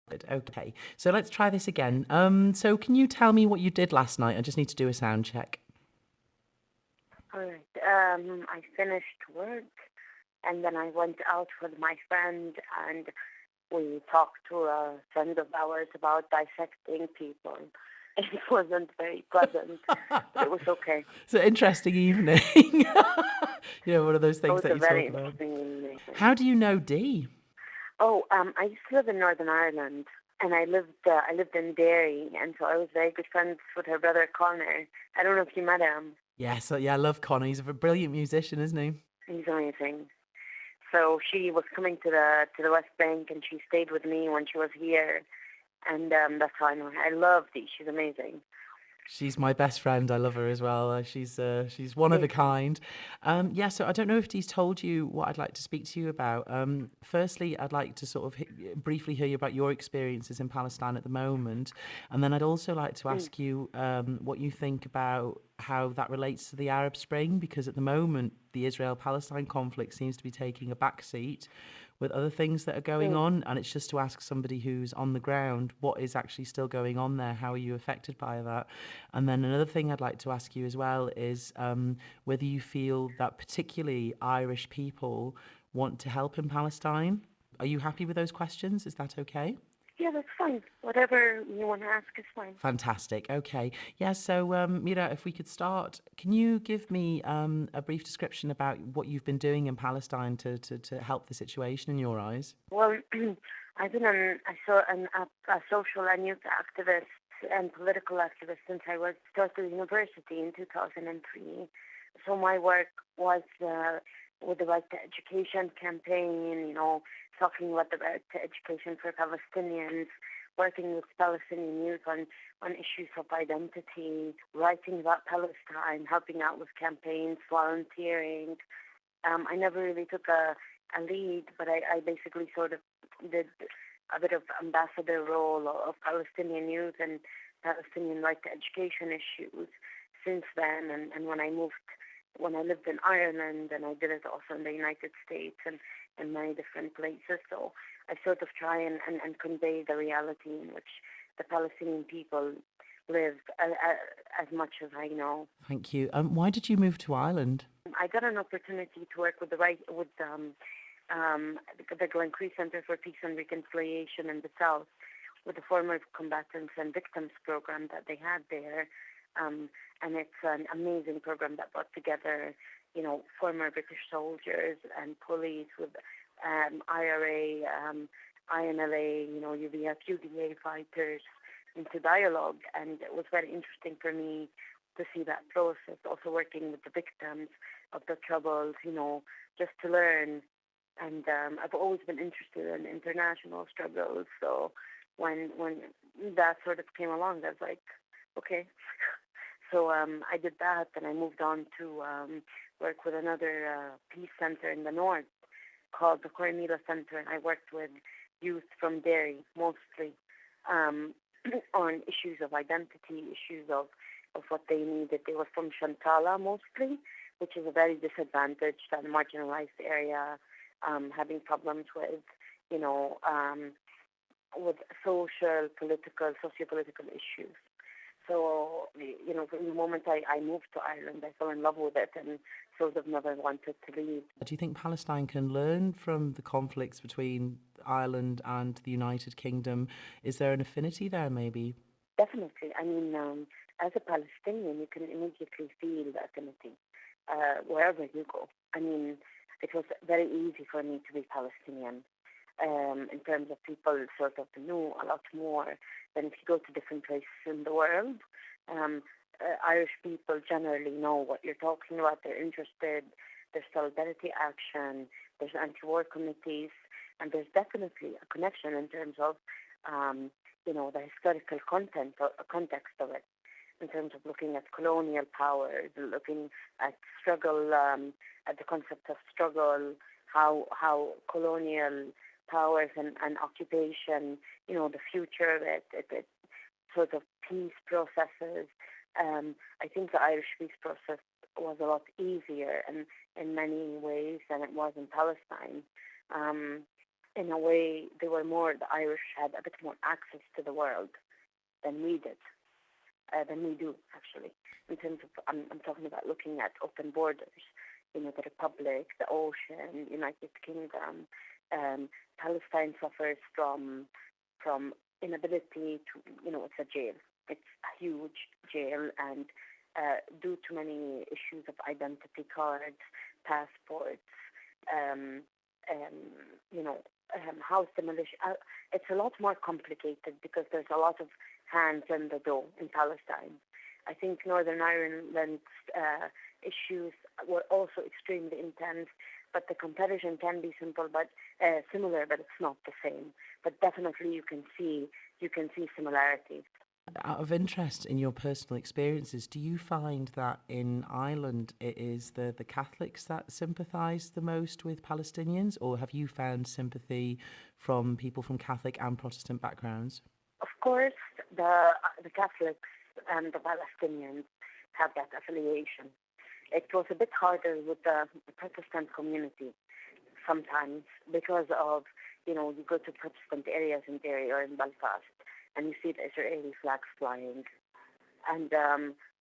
Good. Okay. So let's try this again. So can you tell me what you did last night? I just need to do a sound check. All right. I finished work and then I went out with my friend and we talked to a friend of ours about dissecting people. It wasn't very pleasant, but it was okay. It's an interesting evening. One of those It things was that a you very talk about. interesting evening. How do you know Dee? Oh, I used to live in Northern Ireland, and I lived in Derry, and so I was very good friends with her brother Connor. I don't know if you met him. Yes, yeah, I love Connor. He's a brilliant musician, isn't he? He's amazing. So she was coming to the West Bank, and she stayed with me when she was here, and that's how I know her. I love Dee. She's amazing. She's my best friend. I love her as well. She's one of a Excellent. kind. Yeah. So I don't know if Dee's told you what I'd like to speak to you about. Firstly, I'd like to sort of briefly hear you about your experiences in Palestine at the moment, and then I'd also like to Mm. ask you what you think about how that relates to the Arab Spring, because at the moment the Israel-Palestine conflict seems to be taking a back seat with other things that are going Mm. on, and it's just to ask somebody who's on the ground what is actually still going on there. How are you affected by that? And then another thing I'd like to ask you as well is whether you feel that particularly Irish people want to help in Palestine. Are you happy with those questions? Is that okay? Yeah, that's fine. Whatever you want to ask is fine. Fantastic. Okay. Yeah. So, Mira, if we could start, can you give me a brief description about what you've been doing in Palestine to help the situation in your eyes? Well, I've been a social and youth activist and political activist since I was started university in 2003. So my work was with the Right to Education campaign, talking about the right to education for Palestinians, working with Palestinian youth on issues of identity, writing about Palestine, helping out with campaigns, volunteering. I never really took a lead, but I basically sort of did a bit of ambassador role of Palestinian youth and Palestinian right to education issues since then. And when I lived in Ireland, and I did it also in the United States and many different places. So I sort of try and convey the reality in which the Palestinian people live as much as I know. Thank you. Why did you move to Ireland? I got an opportunity to work with the Glen Cree Center for Peace and Reconciliation in the South with the former combatants and victims program that they had there. And it's an amazing program that brought together, former British soldiers and police with IRA, INLA, UVF, UDA fighters into dialogue. And it was very interesting for me to see that process, also working with the victims of the troubles, just to learn. And I've always been interested in international struggles. So when that sort of came along, I was like, okay. So I did that, and I moved on to work with another peace center in the north called the Cornela Center, and I worked with youth from Derry mostly um, on issues of identity, issues of what they needed. They were from Shantala mostly, which is a very disadvantaged and marginalized area, having problems with, you know, um, with social, political, socio-political issues. So, from the moment I moved to Ireland, I fell in love with it and sort of never wanted to leave. Do you think Palestine can learn from the conflicts between Ireland and the United Kingdom? Is there an affinity there, maybe? Definitely. I mean, as a Palestinian, you can immediately feel the affinity wherever you go. I mean, it was very easy for me to be Palestinian in terms of people sort of knew a lot more than if you go to different places in the world. Um, Irish people generally know what you're talking about. They're interested. There's solidarity action. There's anti-war committees, and there's definitely a connection in terms of um, the historical context of it, in terms of looking at colonial powers, looking at struggle, at the concept of struggle, how colonial powers and occupation, the future of it sort of peace processes. I think the Irish peace process was a lot easier in many ways than it was in Palestine. Um, in a way, the Irish had a bit more access to the world than we did, than we do, actually, in terms of, I'm talking about looking at open borders, the Republic, the ocean, United Kingdom. Palestine suffers from inability to, it's a jail. It's a huge jail, and due to many issues of identity cards, passports, um, um, house demolition. It's a lot more complicated because there's a lot of hands in the door in Palestine. I think Northern Ireland's issues were also extremely intense, but the comparison can be similar, but it's not the same. But definitely, you can see similarities. Out of interest in your personal experiences, do you find that in Ireland it is the Catholics that sympathise the most with Palestinians, or have you found sympathy from people from Catholic and Protestant backgrounds? Of course, the Catholics and the Palestinians have that affiliation. It was a bit harder with the Protestant community sometimes because of, you go to Protestant areas in Derry or in Belfast and you see the Israeli flags flying. And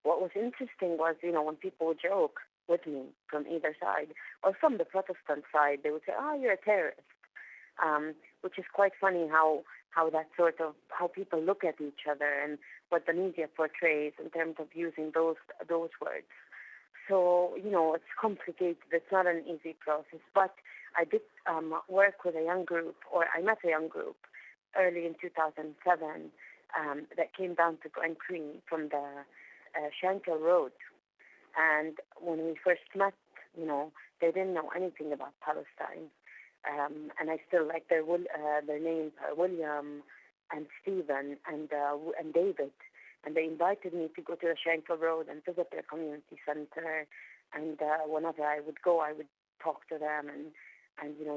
what was interesting was, when people would joke with me from either side or from the Protestant side, they would say, "Oh, you're a terrorist," which is quite funny how that sort of how people look at each other and what the media portrays in terms of using those words. So it's complicated. It's not an easy process. But I did work with a young group, or I met a young group early in 2007 that came down to Glen Cream from the Shankill Road. And when we first met, they didn't know anything about Palestine. And I still like their names are William and Stephen and David. And they invited me to go to the Shankill Road and visit their community center. And whenever I would go, I would talk to them, and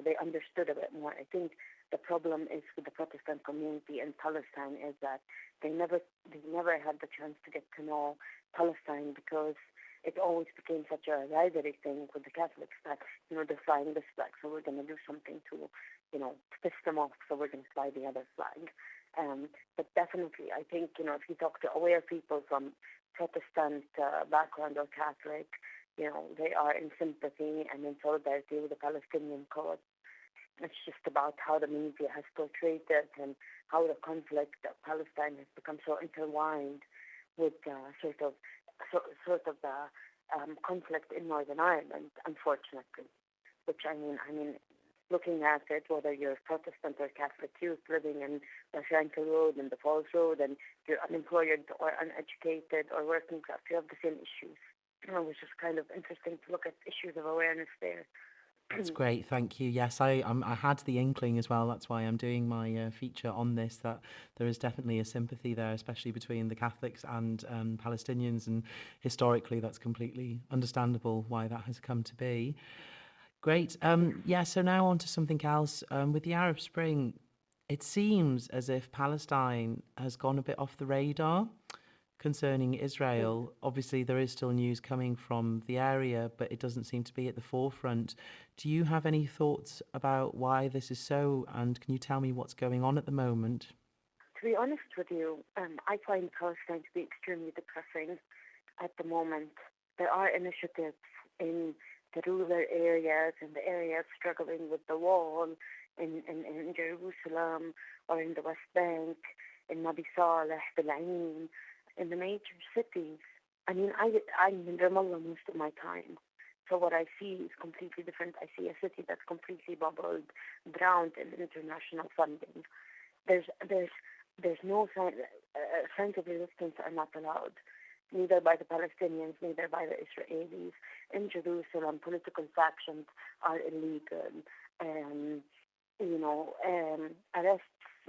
they understood a bit more. I think the problem is with the Protestant community in Palestine is that they never had the chance to get to know Palestine because it always became such a rivalry thing with the Catholics that, they're flying this flag, so we're going to do something to, piss them off, so we're going to fly the other flag. But definitely, I think, if you talk to aware people from Protestant background or Catholic, they are in sympathy and in solidarity with the Palestinian cause. It's just about how the media has portrayed it and how the conflict of Palestine has become so intertwined with sort of the conflict in Northern Ireland, unfortunately. Which I mean, looking at it, whether you're Protestant or Catholic youth living in the Shankill Road and the Falls Road, and you're unemployed or uneducated or working class, you have the same issues. It was just kind of interesting to look at issues of awareness there. That's great, thank you. Yes, I had the inkling as well. That's why I'm doing my feature on this. That there is definitely a sympathy there, especially between the Catholics and Palestinians, and historically, that's completely understandable why that has come to be. Great. Yeah. So now on to something else. With the Arab Spring, it seems as if Palestine has gone a bit off the radar concerning Israel. Obviously, there is still news coming from the area, but it doesn't seem to be at the forefront. Do you have any thoughts about why this is so? And can you tell me what's going on at the moment? To be honest with you, I find Palestine to be extremely depressing at the moment. There are initiatives in the rural areas and the areas struggling with the wall in Jerusalem or in the West Bank, in Nabi Saleh, Bil Ain, in the major cities. I mean, I'm in Ramallah most of my time. So what I see is completely different. I see a city that's completely bubbled, drowned in international funding. There's no signs of resistance are not allowed, neither by the Palestinians, neither by the Israelis. In Jerusalem, political factions are illegal. Um,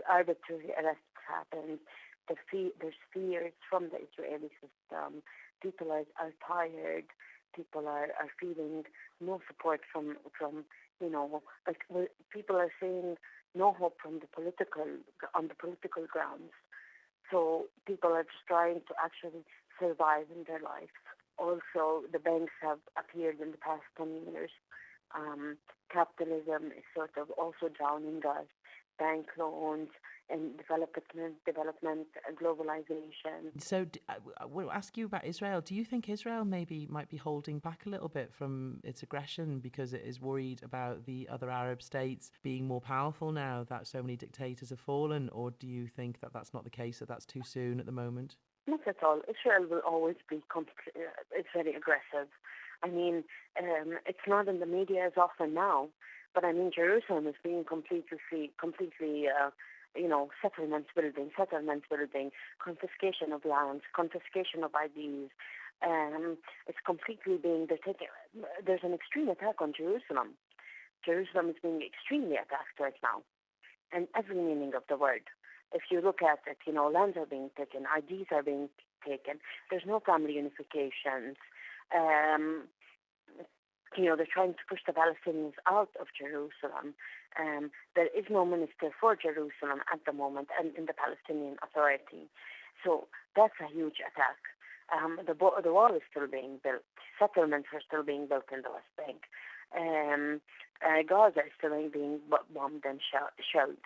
arbitrary arrests happen. There's fears from the Israeli system. People are tired. People are feeling no support from people are saying no hope from on the political grounds. So people are just trying to actually survive in their life. Also, the banks have appeared in the past 10 years Capitalism is sort of also drowning us. Bank loans and development, globalization. So I will ask you about Israel. Do you think Israel maybe might be holding back a little bit from its aggression because it is worried about the other Arab states being more powerful now that so many dictators have fallen? Or do you think that that's not the case, that that's too soon at the moment? Not at all. Israel will always be, it's very aggressive. I mean, it's not in the media as often now, but I mean, Jerusalem is being completely, settlements building, confiscation of lands, confiscation of IDs. It's completely being, there's an extreme attack on Jerusalem. Jerusalem is being extremely attacked right now, in every meaning of the word. If you look at it, lands are being taken, IDs are being taken. There's no family unifications. They're trying to push the Palestinians out of Jerusalem. There is no minister for Jerusalem at the moment and in the Palestinian Authority. So that's a huge attack. The wall is still being built. Settlements are still being built in the West Bank. Gaza is still being bombed and shelled.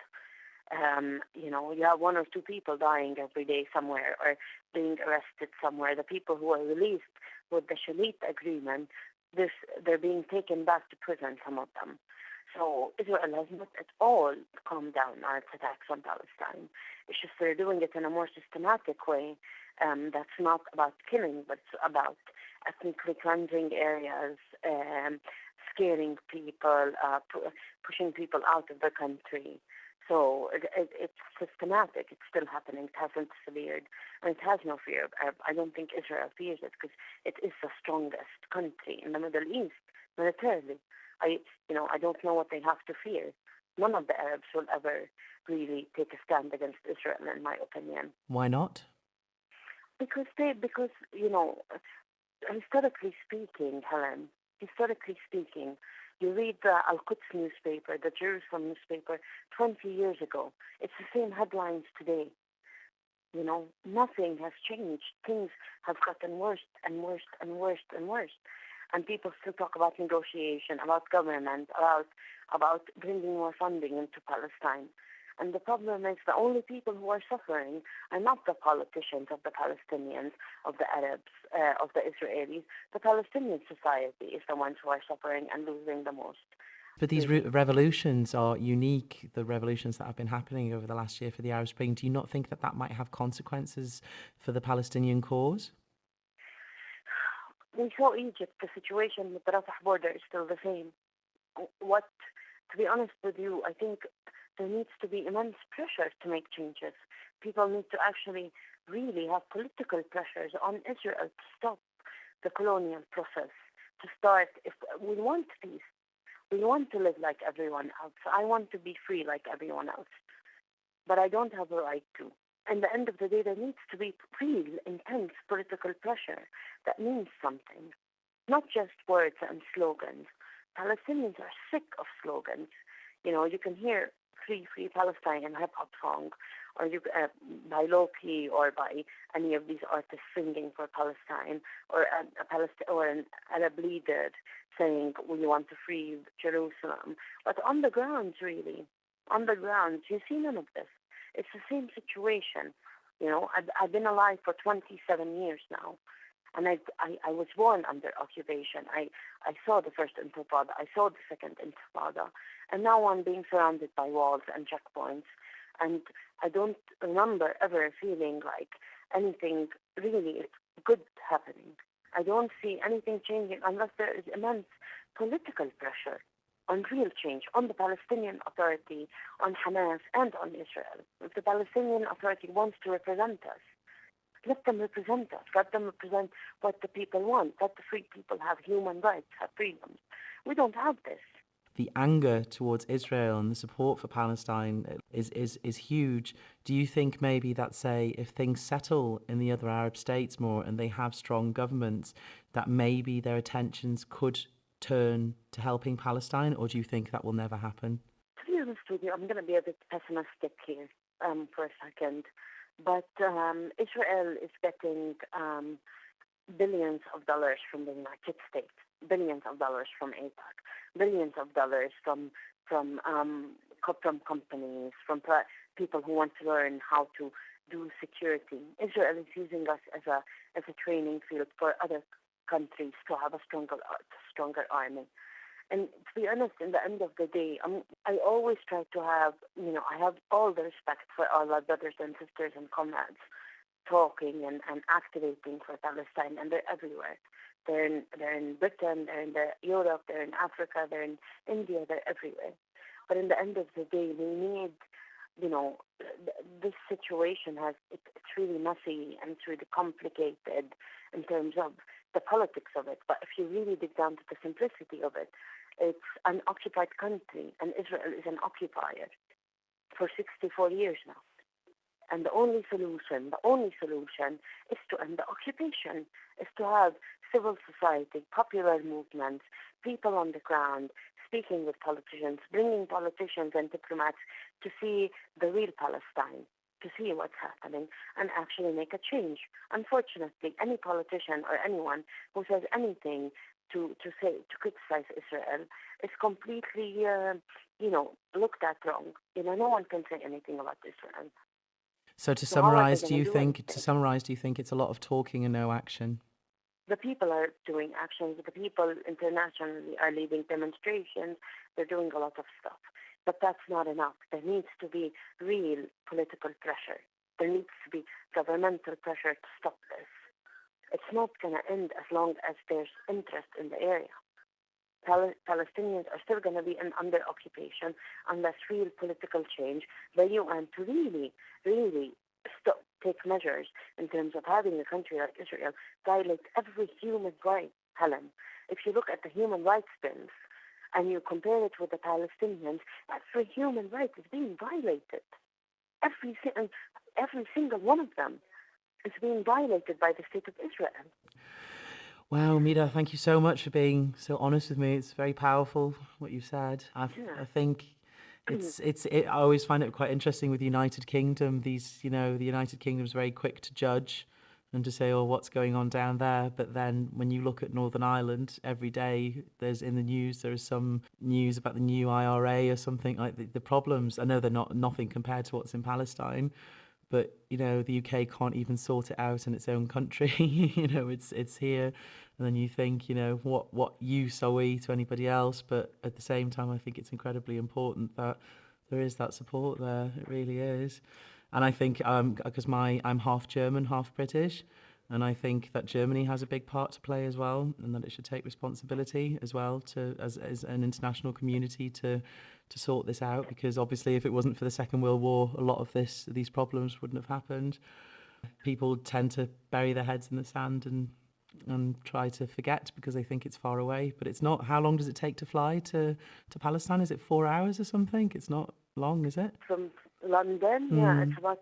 You have one or two people dying every day somewhere or being arrested somewhere. The people who are released with the Shalit agreement, they're being taken back to prison, some of them. So Israel has not at all calmed down on its attacks on Palestine. It's just they're doing it in a more systematic way. That's not about killing, but it's about ethnically cleansing areas, scaring people, pushing people out of the country. So it's systematic. It's still happening. It hasn't severed, and it has no fear. I don't think Israel fears it because it is the strongest country in the Middle East militarily. I don't know what they have to fear. None of the Arabs will ever really take a stand against Israel, in my opinion. Why not? Because historically speaking, Helen, you read the Al-Quds newspaper, the Jerusalem newspaper, 20 years ago. It's the same headlines today. Nothing has changed. Things have gotten worse and worse and worse and worse. And people still talk about negotiation, about government, about bringing more funding into Palestine. And the problem is the only people who are suffering are not the politicians of the Palestinians, of the Arabs, of the Israelis. The Palestinian society is the ones who are suffering and losing the most. But these Really. revolutions are unique, the revolutions that have been happening over the last year for the Arab Spring. Do you not think that that might have consequences for the Palestinian cause? We saw Egypt, the situation with the Rafah border is still the same. To be honest with you, I think there needs to be immense pressure to make changes. People need to actually really have political pressures on Israel to stop the colonial process, to start, if we want peace, we want to live like everyone else. I want to be free like everyone else, but I don't have a right to. At the end of the day, there needs to be real, intense political pressure that means something, not just words and slogans. Palestinians are sick of slogans. You can hear Free Palestine in hip-hop song, or by Loki or by any of these artists singing for Palestine, or an Arab leader saying, we want to free Jerusalem. But on the ground, you see none of this. It's the same situation. I've been alive for 27 years now, and I was born under occupation. I saw the first Intifada, I saw the second Intifada, and now I'm being surrounded by walls and checkpoints, and I don't remember ever feeling like anything really good happening. I don't see anything changing unless there is immense political pressure on real change, on the Palestinian Authority, on Hamas, and on Israel. If the Palestinian Authority wants to represent us, let them represent us. Let them represent what the people want. Let the free people have human rights, have freedoms. We don't have this. The anger towards Israel and the support for Palestine is huge. Do you think maybe that, say, if things settle in the other Arab states more and they have strong governments, that maybe their attentions could turn to helping Palestine, or do you think that will never happen? To be honest with you, I'm going to be a bit pessimistic here for a second. But Israel is getting billions of dollars from the United States, billions of dollars from APAC, billions of dollars from companies, from people who want to learn how to do security. Israel is using us as a training field for other countries to have a stronger army. And to be honest, in the end of the day, I always try to have, I have all the respect for all our brothers and sisters and comrades talking and activating for Palestine, and they're everywhere. They're in Britain, they're in Europe, they're in Africa, they're in India, they're everywhere. But in the end of the day, we need, this situation it's really messy and it's really complicated in terms of the politics of it. But if you really dig down to the simplicity of it, it's an occupied country, and Israel is an occupier for 64 years now. And the only solution is to end the occupation, is to have civil society, popular movements, people on the ground, speaking with politicians, bringing politicians and diplomats to see the real Palestine, to see what's happening, and actually make a change. Unfortunately, any politician or anyone who says anything to criticize Israel is completely, looked at wrong. No one can say anything about Israel. So to So how are they summarize, going to do anything? do you think it's a lot of talking and no action? The people are doing actions. The people internationally are leading demonstrations. They're doing a lot of stuff. But that's not enough. There needs to be real political pressure. There needs to be governmental pressure to stop this. It's not going to end as long as there's interest in the area. Palestinians are still going to be under occupation unless real political change, the UN to really, really take measures in terms of having a country like Israel violate every human right, Helen. If you look at the human rights bills and you compare it with the Palestinians, every human right is being violated. Every single one of them is being violated by the state of Israel. Wow, Mira, thank you so much for being so honest with me. It's very powerful what you've said. I think I always find it quite interesting with the United Kingdom. The United Kingdom is very quick to judge and to say, oh, what's going on down there? But then when you look at Northern Ireland, every day there is some news about the new IRA or something, like the problems. I know they're nothing compared to what's in Palestine, but the UK can't even sort it out in its own country. It's here, and then you think, what use are we to anybody else? But at the same time, I think it's incredibly important that there is that support there. It really is. And I think because I'm half German, half British, and I think that Germany has a big part to play as well, and that it should take responsibility as well as an international community to sort this out, because obviously if it wasn't for the Second World War, a lot of these problems wouldn't have happened. People tend to bury their heads in the sand and try to forget because they think it's far away, but it's not. How long does it take to fly to Palestine? Is it 4 hours or something? It's not long, is it? From London, yeah, it's about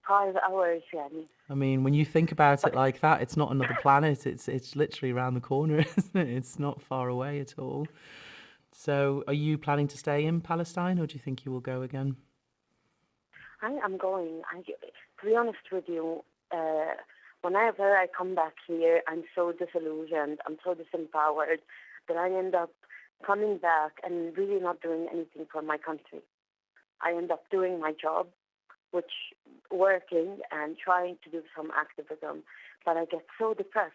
5 hours, yeah. I mean, when you think about it like that, it's not another planet. It's literally around the corner, isn't it? It's not far away at all. So are you planning to stay in Palestine, or do you think you will go again? I am going. To be honest with you, whenever I come back here, I'm so disillusioned, I'm so disempowered that I end up coming back and really not doing anything for my country. I end up doing my job, working and trying to do some activism, but I get so depressed.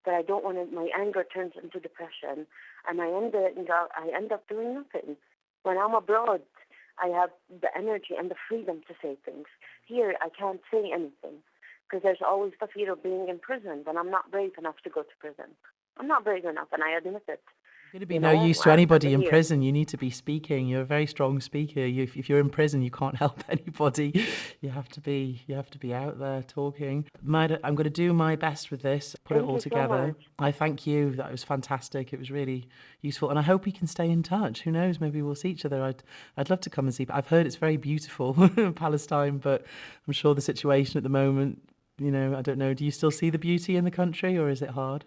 That I don't want to. My anger turns into depression, and I end up doing nothing. When I'm abroad, I have the energy and the freedom to say things. Here, I can't say anything because there's always the fear of being imprisoned, and I'm not brave enough to go to prison. I'm not brave enough, and I admit it. You're going to be no use to anybody in prison. You need to be speaking. You're a very strong speaker. If you're in prison, you can't help anybody. You have to be out there talking. Mira, I'm going to do my best with this. Put it all together. I thank you. That was fantastic. It was really useful, and I hope we can stay in touch. Who knows? Maybe we'll see each other. I'd love to come and see. I've heard it's very beautiful, Palestine, but I'm sure the situation at the moment. I don't know. Do you still see the beauty in the country, or is it hard?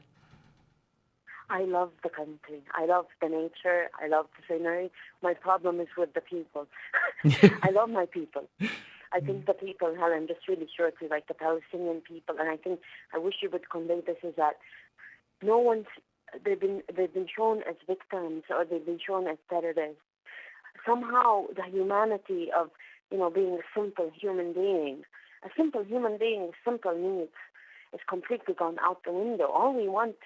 I love the country. I love the nature. I love the scenery. My problem is with the people. I love my people. I think the people, Helen, just really shortly, like the Palestinian people, and I think I wish you would convey this, is that no one's they've been shown as victims or they've been shown as terrorists. Somehow the humanity of being a simple human being, with simple needs, is completely gone out the window. All we want,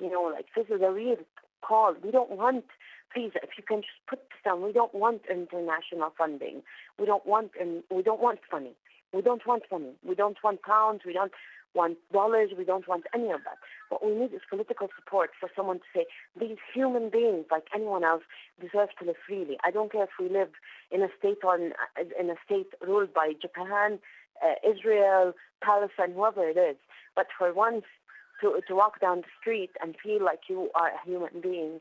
like this is a real call. We don't want, please, if you can just put this down. We don't want international funding. We don't want money. We don't want money. We don't want pounds. We don't want dollars. We don't want any of that. What we need is political support for someone to say these human beings, like anyone else, deserve to live freely. I don't care if we live in a state ruled by Japan, Israel, Palestine, whoever it is. But for once, to walk down the street and feel like you are a human being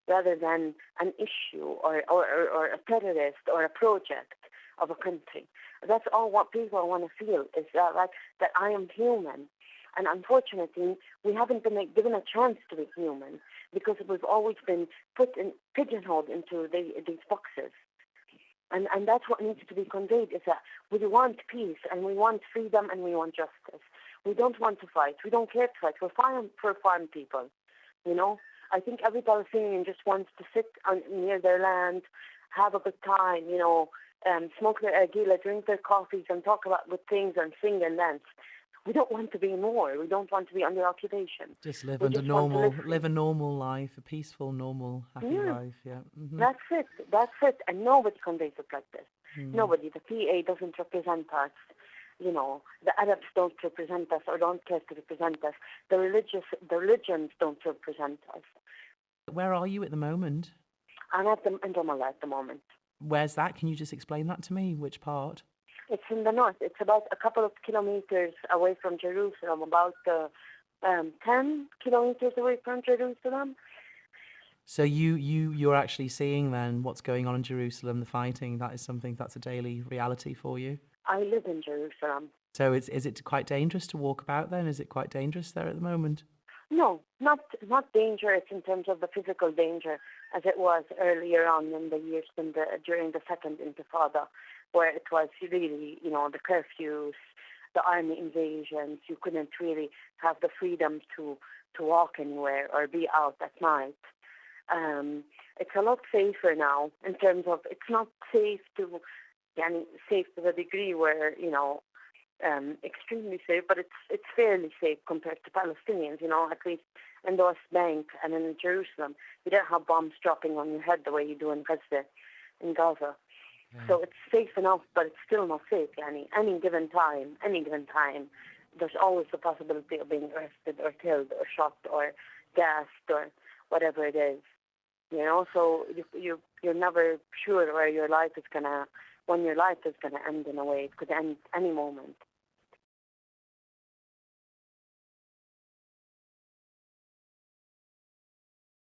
rather than an issue or a terrorist or a project of a country. That's all what people want to feel, is that I am human. And unfortunately, we haven't been given a chance to be human because we've always been pigeonholed into these boxes. And that's what needs to be conveyed, is that we want peace and we want freedom and we want justice. We don't want to fight. We don't care to fight. We're fine for farm people, I think every Palestinian just wants to sit near their land, have a good time, smoke their argila, drink their coffees and talk about good things and sing and dance. We don't want to be more. We don't want to be under occupation. Just live We under just want to live live a normal life, a peaceful, normal, happy Yeah. life. Yeah. That's it. And nobody conveys it like this. Nobody. The PA doesn't represent us. The Arabs don't represent us or don't care to represent us. The religions don't represent us. Where are you at the moment? I'm in Ramallah at the moment. Where's that? Can you just explain that to me? Which part? It's in the north. It's about a couple of kilometers away from Jerusalem, about 10 kilometers away from Jerusalem. So you're actually seeing then what's going on in Jerusalem, the fighting. That is something that's a daily reality for you. I live in Jerusalem. So is it quite dangerous to walk about then? Is it quite dangerous there at the moment? No, not dangerous in terms of the physical danger as it was earlier on in the years during the Second Intifada, where it was really, the curfews, the army invasions. You couldn't really have the freedom to walk anywhere or be out at night. It's a lot safer now in terms of it's not safe to the degree where, extremely safe, but it's fairly safe compared to Palestinians, at least in the West Bank and in Jerusalem. You don't have bombs dropping on your head the way you do in Gaza. Yeah. So it's safe enough, but it's still not safe. Any given time, there's always the possibility of being arrested or killed or shot or gassed or whatever it is. So you're never sure when your life is gonna end in a way. It could end any moment.